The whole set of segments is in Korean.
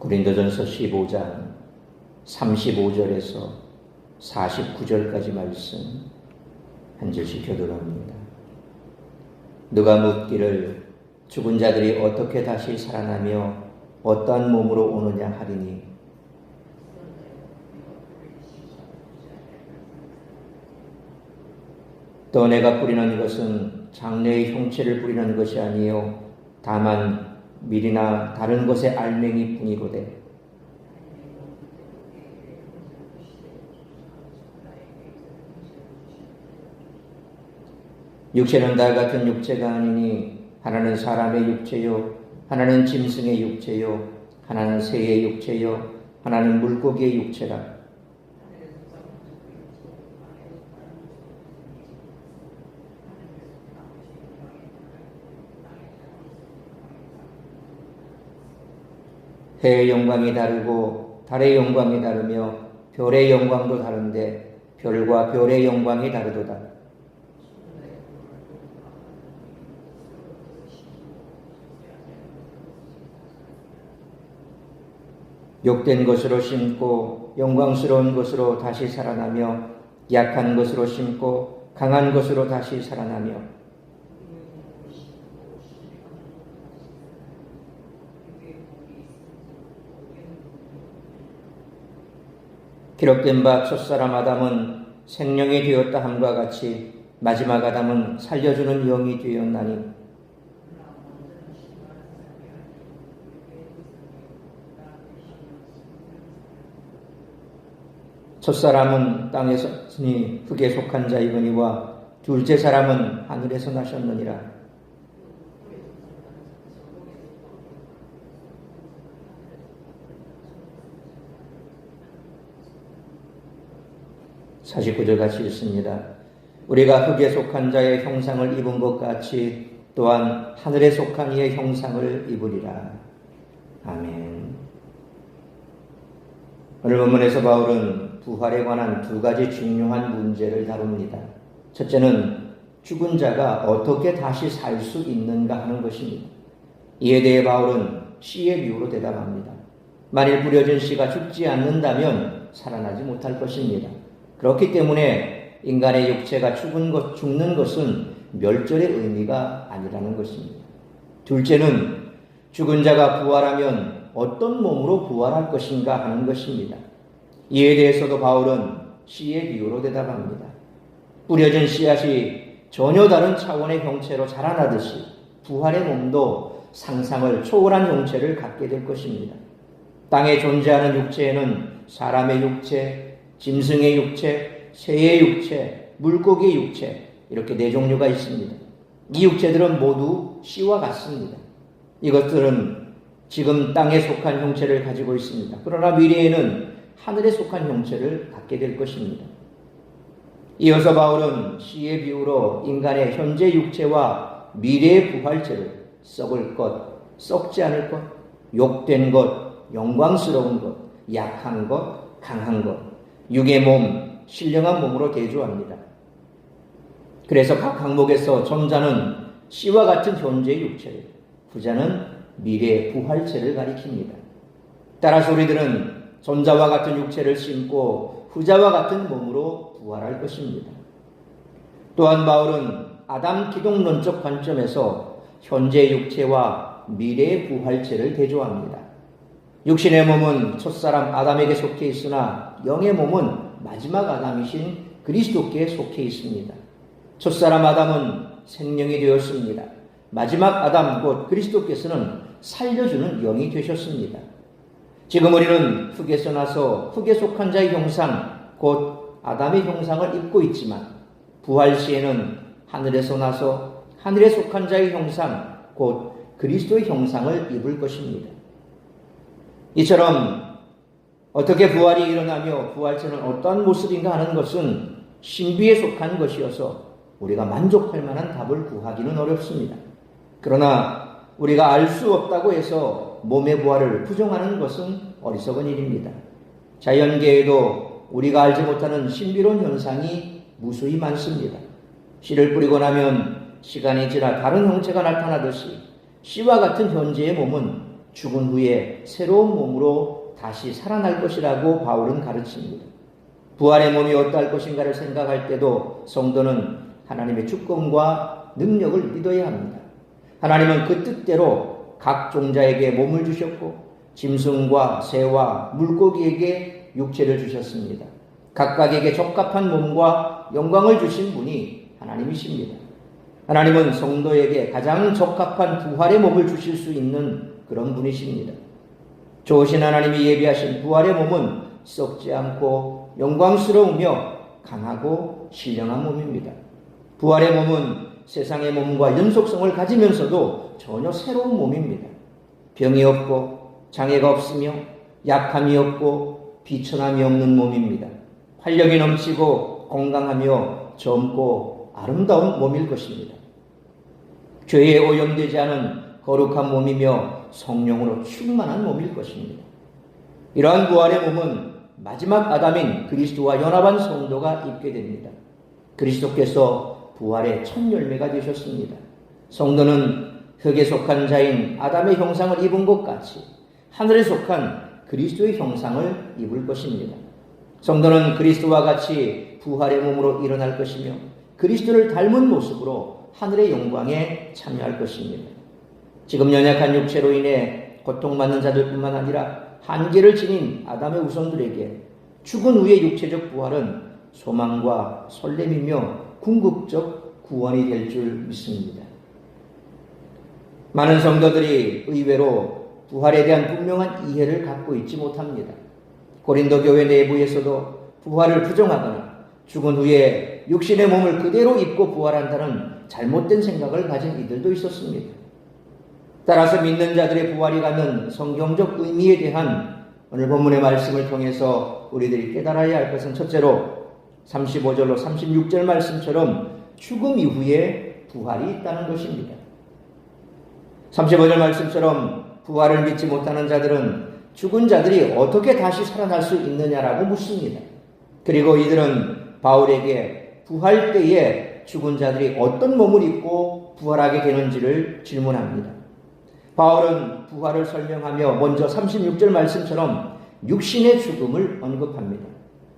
고린도전서 15장 35절에서 49절까지 말씀 한 절씩 교독합니다. 누가 묻기를 죽은 자들이 어떻게 다시 살아나며 어떠한 몸으로 오느냐 하리니 또 내가 뿌리는 것은 장래의 형체를 뿌리는 것이 아니요 다만 밀이나 다른 것의 알맹이 뿐이로되 육체는 다 같은 육체가 아니니 하나는 사람의 육체요 하나는 짐승의 육체요 하나는 새의 육체요 하나는 물고기의 육체라. 해의 영광이 다르고 달의 영광이 다르며 별의 영광도 다른데 별과 별의 영광이 다르도다. 욕된 것으로 심고 영광스러운 것으로 다시 살아나며 약한 것으로 심고 강한 것으로 다시 살아나며 기록된 바 첫사람 아담은 생명이 되었다 함과 같이 마지막 아담은 살려주는 영이 되었나니 첫사람은 땅에서 나셨으니 흙에 속한 자이거니와 둘째 사람은 하늘에서 나셨느니라. (49절) 같이 읽습니다. 우리가 흙에 속한 자의 형상을 입은 것 같이 또한 하늘에 속한 이의 형상을 입으리라. 아멘. 오늘 본문에서 바울은 부활에 관한 두 가지 중요한 문제를 다룹니다. 첫째는 죽은 자가 어떻게 다시 살 수 있는가 하는 것입니다. 이에 대해 바울은 씨의 비유로 대답합니다. 만일 뿌려진 씨가 죽지 않는다면 살아나지 못할 것입니다. 그렇기 때문에 인간의 육체가 죽는 것은 멸절의 의미가 아니라는 것입니다. 둘째는 죽은 자가 부활하면 어떤 몸으로 부활할 것인가 하는 것입니다. 이에 대해서도 바울은 씨의 비유로 대답합니다. 뿌려진 씨앗이 전혀 다른 차원의 형체로 자라나듯이 부활의 몸도 상상을 초월한 형체를 갖게 될 것입니다. 땅에 존재하는 육체에는 사람의 육체, 짐승의 육체, 새의 육체, 물고기의 육체 이렇게 네 종류가 있습니다. 이 육체들은 모두 씨와 같습니다. 이것들은 지금 땅에 속한 형체를 가지고 있습니다. 그러나 미래에는 하늘에 속한 형체를 갖게 될 것입니다. 이어서 바울은 씨의 비유로 인간의 현재 육체와 미래의 부활체를 썩을 것, 썩지 않을 것, 욕된 것, 영광스러운 것, 약한 것, 강한 것, 육의 몸, 신령한 몸으로 대조합니다. 그래서 각 항목에서 전자는 씨와 같은 현재의 육체를, 후자는 미래의 부활체를 가리킵니다. 따라서 우리들은 전자와 같은 육체를 심고 후자와 같은 몸으로 부활할 것입니다. 또한 바울은 아담 기독론적 관점에서 현재 육체와 미래의 부활체를 대조합니다. 육신의 몸은 첫사람 아담에게 속해 있으나 영의 몸은 마지막 아담이신 그리스도께 속해 있습니다. 첫사람 아담은 생명이 되었습니다. 마지막 아담 곧 그리스도께서는 살려주는 영이 되셨습니다. 지금 우리는 흙에서 나서 흙에 속한 자의 형상 곧 아담의 형상을 입고 있지만 부활 시에는 하늘에서 나서 하늘에 속한 자의 형상 곧 그리스도의 형상을 입을 것입니다. 이처럼 어떻게 부활이 일어나며 부활체는 어떠한 모습인가 하는 것은 신비에 속한 것이어서 우리가 만족할 만한 답을 구하기는 어렵습니다. 그러나 우리가 알 수 없다고 해서 몸의 부활을 부정하는 것은 어리석은 일입니다. 자연계에도 우리가 알지 못하는 신비로운 현상이 무수히 많습니다. 씨를 뿌리고 나면 시간이 지나 다른 형체가 나타나듯이 씨와 같은 현재의 몸은 죽은 후에 새로운 몸으로 다시 살아날 것이라고 바울은 가르칩니다. 부활의 몸이 어떠할 것인가를 생각할 때도 성도는 하나님의 주권과 능력을 믿어야 합니다. 하나님은 그 뜻대로 각 종자에게 몸을 주셨고 짐승과 새와 물고기에게 육체를 주셨습니다. 각각에게 적합한 몸과 영광을 주신 분이 하나님이십니다. 하나님은 성도에게 가장 적합한 부활의 몸을 주실 수 있는 그런 분이십니다. 좋으신 하나님이 예비하신 부활의 몸은 썩지 않고 영광스러우며 강하고 신령한 몸입니다. 부활의 몸은 세상의 몸과 연속성을 가지면서도 전혀 새로운 몸입니다. 병이 없고 장애가 없으며 약함이 없고 비천함이 없는 몸입니다. 활력이 넘치고 건강하며 젊고 아름다운 몸일 것입니다. 죄에 오염되지 않은 거룩한 몸이며 성령으로 충만한 몸일 것입니다. 이러한 부활의 몸은 마지막 아담인 그리스도와 연합한 성도가 입게 됩니다. 그리스도께서 부활의 첫 열매가 되셨습니다. 성도는 흙에 속한 자인 아담의 형상을 입은 것 같이 하늘에 속한 그리스도의 형상을 입을 것입니다. 성도는 그리스도와 같이 부활의 몸으로 일어날 것이며 그리스도를 닮은 모습으로 하늘의 영광에 참여할 것입니다. 지금 연약한 육체로 인해 고통받는 자들뿐만 아니라 한계를 지닌 아담의 후손들에게 죽은 후의 육체적 부활은 소망과 설렘이며 궁극적 구원이 될 줄 믿습니다. 많은 성도들이 의외로 부활에 대한 분명한 이해를 갖고 있지 못합니다. 고린도 교회 내부에서도 부활을 부정하거나 죽은 후에 육신의 몸을 그대로 입고 부활한다는 잘못된 생각을 가진 이들도 있었습니다. 따라서 믿는 자들의 부활이 갖는 성경적 의미에 대한 오늘 본문의 말씀을 통해서 우리들이 깨달아야 할 것은 첫째로 35절로 36절 말씀처럼 죽음 이후에 부활이 있다는 것입니다. 35절 말씀처럼 부활을 믿지 못하는 자들은 죽은 자들이 어떻게 다시 살아날 수 있느냐라고 묻습니다. 그리고 이들은 바울에게 부활 때에 죽은 자들이 어떤 몸을 입고 부활하게 되는지를 질문합니다. 바울은 부활을 설명하며 먼저 36절 말씀처럼 육신의 죽음을 언급합니다.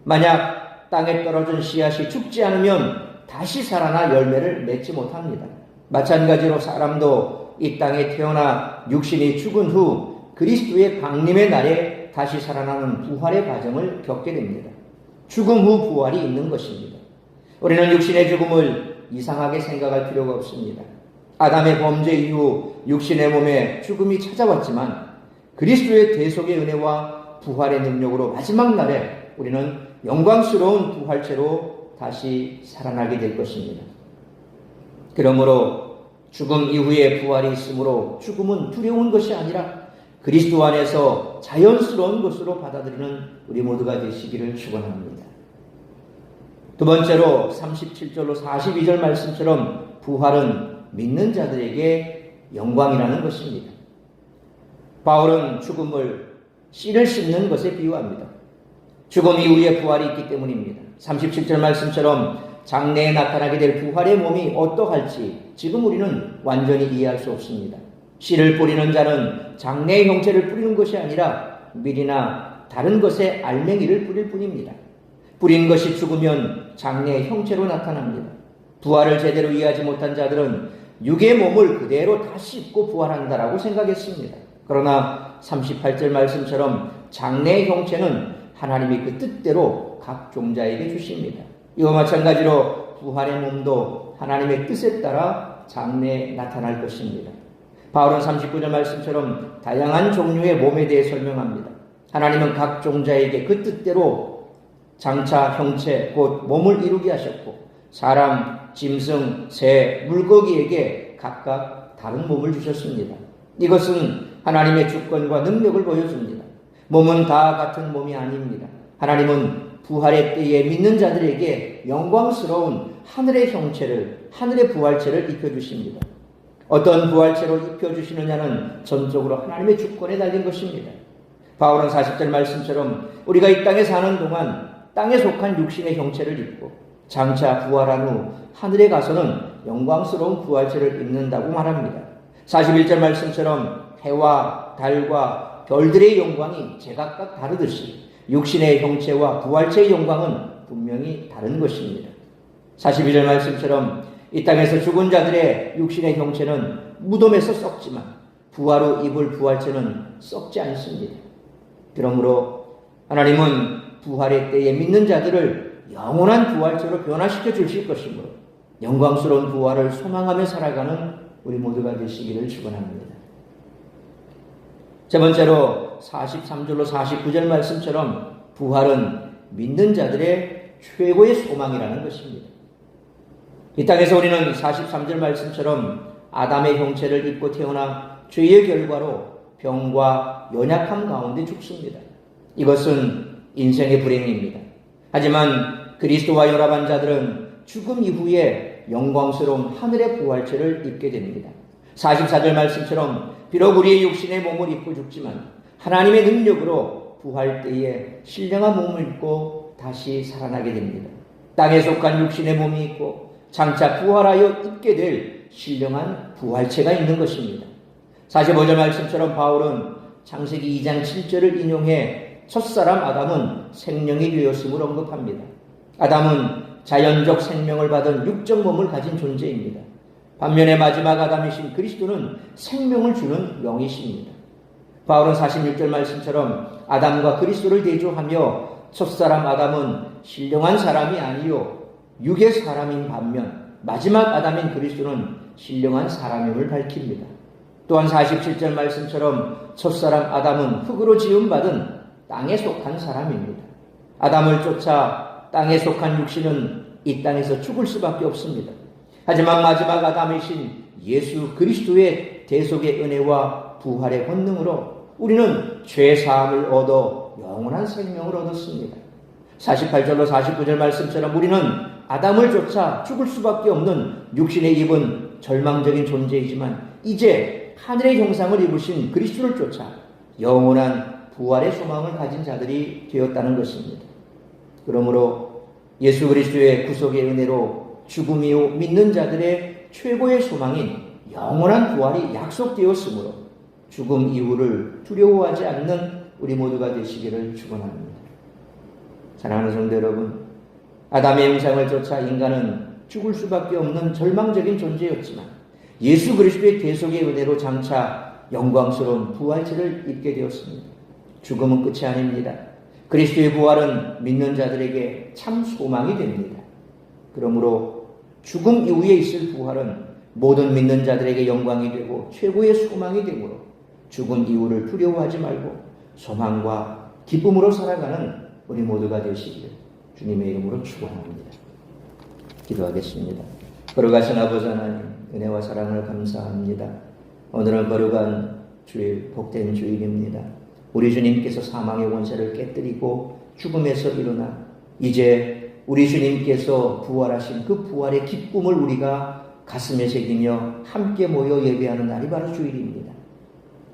만약 땅에 떨어진 씨앗이 죽지 않으면 다시 살아나 열매를 맺지 못합니다. 마찬가지로 사람도 이 땅에 태어나 육신이 죽은 후 그리스도의 강림의 날에 다시 살아나는 부활의 과정을 겪게 됩니다. 죽음 후 부활이 있는 것입니다. 우리는 육신의 죽음을 이상하게 생각할 필요가 없습니다. 아담의 범죄 이후 육신의 몸에 죽음이 찾아왔지만 그리스도의 대속의 은혜와 부활의 능력으로 마지막 날에 우리는 영광스러운 부활체로 다시 살아나게 될 것입니다. 그러므로 죽음 이후에 부활이 있으므로 죽음은 두려운 것이 아니라 그리스도 안에서 자연스러운 것으로 받아들이는 우리 모두가 되시기를 축원합니다. 두 번째로 37절로 42절 말씀처럼 부활은 믿는 자들에게 영광이라는 것입니다. 바울은 죽음을 씨를 씹는 것에 비유합니다. 죽음 이후에 부활이 있기 때문입니다. 37절 말씀처럼 장래에 나타나게 될 부활의 몸이 어떠할지 지금 우리는 완전히 이해할 수 없습니다. 씨를 뿌리는 자는 장래의 형체를 뿌리는 것이 아니라 밀이나 다른 것에 알맹이를 뿌릴 뿐입니다. 뿌린 것이 죽으면 장래의 형체로 나타납니다. 부활을 제대로 이해하지 못한 자들은 육의 몸을 그대로 다시 입고 부활한다라고 생각했습니다. 그러나 38절 말씀처럼 장래의 형체는 하나님이 그 뜻대로 각 종자에게 주십니다. 이와 마찬가지로 부활의 몸도 하나님의 뜻에 따라 장래에 나타날 것입니다. 바울은 39절 말씀처럼 다양한 종류의 몸에 대해 설명합니다. 하나님은 각 종자에게 그 뜻대로 장차 형체 곧 몸을 이루게 하셨고 사람, 짐승, 새, 물고기에게 각각 다른 몸을 주셨습니다. 이것은 하나님의 주권과 능력을 보여줍니다. 몸은 다 같은 몸이 아닙니다. 하나님은 부활의 때에 믿는 자들에게 영광스러운 하늘의 형체를, 하늘의 부활체를 입혀주십니다. 어떤 부활체로 입혀주시느냐는 전적으로 하나님의 주권에 달린 것입니다. 바울은 40절 말씀처럼 우리가 이 땅에 사는 동안 땅에 속한 육신의 형체를 입고 장차 부활한 후 하늘에 가서는 영광스러운 부활체를 입는다고 말합니다. 41절 말씀처럼 해와 해와 달과 별들의 영광이 제각각 다르듯이 육신의 형체와 부활체의 영광은 분명히 다른 것입니다. 42절 말씀처럼 이 땅에서 죽은 자들의 육신의 형체는 무덤에서 썩지만 부활 후 입을 부활체는 썩지 않습니다. 그러므로 하나님은 부활의 때에 믿는 자들을 영원한 부활체로 변화시켜 주실 것이므로 영광스러운 부활을 소망하며 살아가는 우리 모두가 되시기를 축원합니다. 세 번째로 43절로 49절 말씀처럼 부활은 믿는 자들의 최고의 소망이라는 것입니다. 이 땅에서 우리는 43절 말씀처럼 아담의 형체를 입고 태어나 죄의 결과로 병과 연약함 가운데 죽습니다. 이것은 인생의 불행입니다. 하지만 그리스도와 연합한 자들은 죽음 이후에 영광스러운 하늘의 부활체를 입게 됩니다. 44절 말씀처럼 비록 우리의 육신의 몸을 입고 죽지만 하나님의 능력으로 부활 때에 신령한 몸을 입고 다시 살아나게 됩니다. 땅에 속한 육신의 몸이 있고 장차 부활하여 입게 될 신령한 부활체가 있는 것입니다. 45절 말씀처럼 바울은 창세기 2장 7절을 인용해 첫사람 아담은 생명이 되었음을 언급합니다. 아담은 자연적 생명을 받은 육적 몸을 가진 존재입니다. 반면에 마지막 아담이신 그리스도는 생명을 주는 영이십니다. 바울은 46절 말씀처럼 아담과 그리스도를 대조하며 첫사람 아담은 신령한 사람이 아니요 육의 사람인 반면 마지막 아담인 그리스도는 신령한 사람임을 밝힙니다. 또한 47절 말씀처럼 첫사람 아담은 흙으로 지음받은 땅에 속한 사람입니다. 아담을 쫓아 땅에 속한 육신은 이 땅에서 죽을 수밖에 없습니다. 하지만 마지막 아담이신 예수 그리스도의 대속의 은혜와 부활의 권능으로 우리는 죄사함을 얻어 영원한 생명을 얻었습니다. 48절로 49절 말씀처럼 우리는 아담을 쫓아 죽을 수밖에 없는 육신의 입은 절망적인 존재이지만 이제 하늘의 형상을 입으신 그리스도를 쫓아 영원한 부활의 소망을 가진 자들이 되었다는 것입니다. 그러므로 예수 그리스도의 구속의 은혜로 죽음 이후 믿는 자들의 최고의 소망인 영원한 부활이 약속되었으므로 죽음 이후를 두려워하지 않는 우리 모두가 되시기를 축원합니다. 사랑하는 성도 여러분, 아담의 형상을 쫓아 인간은 죽을 수밖에 없는 절망적인 존재였지만 예수 그리스도의 대속의 은혜로 장차 영광스러운 부활체를 입게 되었습니다. 죽음은 끝이 아닙니다. 그리스도의 부활은 믿는 자들에게 참 소망이 됩니다. 그러므로 죽음 이후에 있을 부활은 모든 믿는 자들에게 영광이 되고 최고의 소망이 되므로 죽음 이후를 두려워하지 말고 소망과 기쁨으로 살아가는 우리 모두가 되시기를 주님의 이름으로 축원합니다. 기도하겠습니다. 거룩하신 아버지 하나님, 은혜와 사랑을 감사합니다. 오늘은 거룩한 주일, 복된 주일입니다. 우리 주님께서 사망의 권세를 깨뜨리고 죽음에서 일어나 이제 우리 주님께서 부활하신 그 부활의 기쁨을 우리가 가슴에 새기며 함께 모여 예배하는 날이 바로 주일입니다.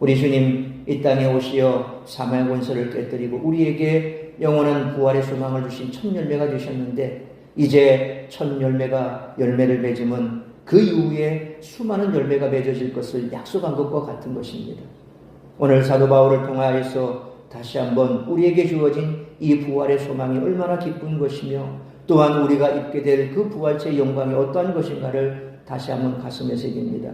우리 주님 이 땅에 오시어 사망의 권세를 깨뜨리고 우리에게 영원한 부활의 소망을 주신 첫 열매가 되셨는데 이제 첫 열매가 열매를 맺으면 그 이후에 수많은 열매가 맺어질 것을 약속한 것과 같은 것입니다. 오늘 사도 바울을 통하여서 다시 한번 우리에게 주어진 이 부활의 소망이 얼마나 기쁜 것이며 또한 우리가 입게 될 그 부활체의 영광이 어떠한 것인가를 다시 한번 가슴에 새깁니다.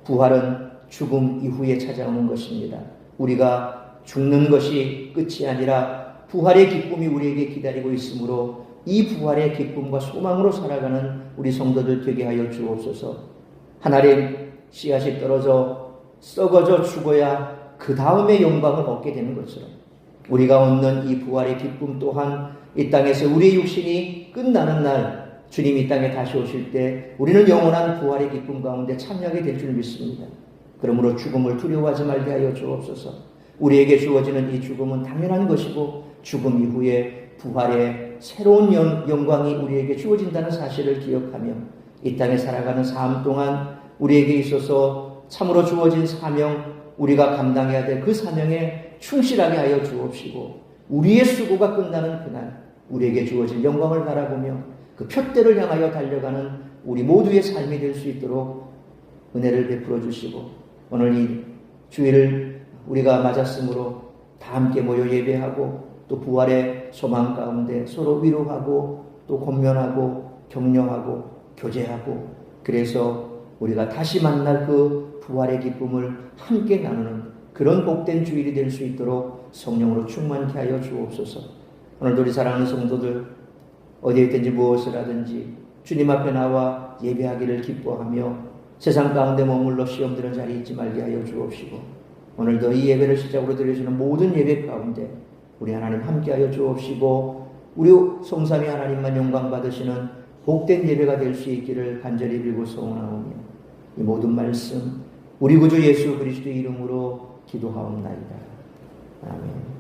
부활은 죽음 이후에 찾아오는 것입니다. 우리가 죽는 것이 끝이 아니라 부활의 기쁨이 우리에게 기다리고 있으므로 이 부활의 기쁨과 소망으로 살아가는 우리 성도들 되게 하여 주옵소서. 하나님, 씨앗이 떨어져 썩어져 죽어야 그 다음에 영광을 얻게 되는 것처럼 우리가 얻는 이 부활의 기쁨 또한 이 땅에서 우리의 육신이 끝나는 날 주님이 이 땅에 다시 오실 때 우리는 영원한 부활의 기쁨 가운데 참여하게 될 줄 믿습니다. 그러므로 죽음을 두려워하지 말게 하여 주옵소서. 우리에게 주어지는 이 죽음은 당연한 것이고 죽음 이후에 부활의 새로운 영광이 우리에게 주어진다는 사실을 기억하며 이 땅에 살아가는 삶 동안 우리에게 있어서 참으로 주어진 사명, 우리가 감당해야 될 그 사명에 충실하게 하여 주옵시고 우리의 수고가 끝나는 그날 우리에게 주어진 영광을 바라보며 그 표대를 향하여 달려가는 우리 모두의 삶이 될 수 있도록 은혜를 베풀어 주시고 오늘 이 주일을 우리가 맞았으므로 다 함께 모여 예배하고 또 부활의 소망 가운데 서로 위로하고 또 권면하고 격려하고 교제하고 그래서 우리가 다시 만날 그 부활의 기쁨을 함께 나누는 그런 복된 주일이 될 수 있도록 성령으로 충만케 하여 주옵소서. 오늘도 우리 사랑하는 성도들 어디에 있든지 무엇을 하든지 주님 앞에 나와 예배하기를 기뻐하며 세상 가운데 머물러 시험드는 자리에 있지 말게 하여 주옵시고 오늘도 이 예배를 시작으로 드려주는 모든 예배 가운데 우리 하나님 함께하여 주옵시고 우리 성삼위 하나님만 영광 받으시는 복된 예배가 될 수 있기를 간절히 빌고 소원하오며 이 모든 말씀 우리 구주 예수 그리스도의 이름으로 기도하옵나이다. 아멘.